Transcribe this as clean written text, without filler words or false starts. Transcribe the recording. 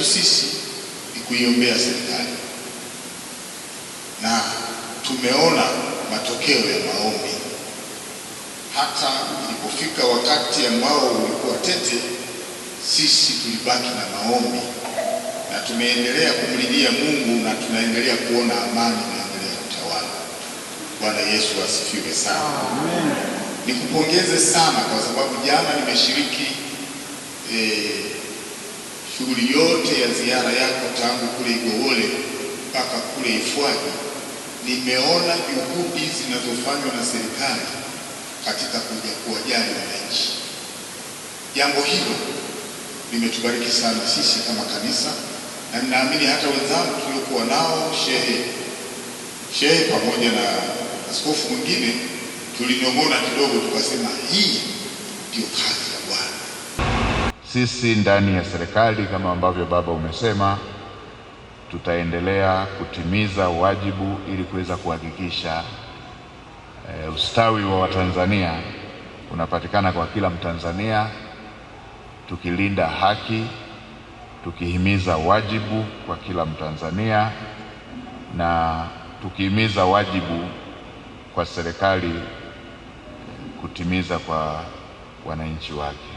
letu sisi ni kuiombea serikali, na tumeona matokeo ya maombi. Hata ilipofika wakati ambao ulikuwa tete, sisi tulibaki na maombi na tumeendelea kumlilia Mungu na tunaendelea kuona amani inaendelea kutawala. Bwana Yesu asifiwe sana. Amen. Nikupongeze sana kwa sababu jana nimeshiriki shughuli yote ya ziara yako tangu kule Igowole mpaka kule Ifwagi. Nimeona juhudi zinazofanywa na serikali katika kuja kuwajali wananchi. Jambo hilo limetubariki sana sisi kama kanisa, na ninaamini hata wenzangu tuliokuwa nao, shehe pamoja na askofu mwingine, tulinong'ona kidogo tukasema hii ndio kazi ya Bwana. Sisi ndani ya serikali kama ambavyo baba umesema, tutaendelea kutimiza wajibu ili kuweza kuhakikisha ustawi wa Watanzania unapatikana kwa kila Mtanzania, tukilinda haki, tukihimiza wajibu kwa kila Mtanzania na tukihimiza wajibu kwa serikali kutimiza kwa wananchi wake.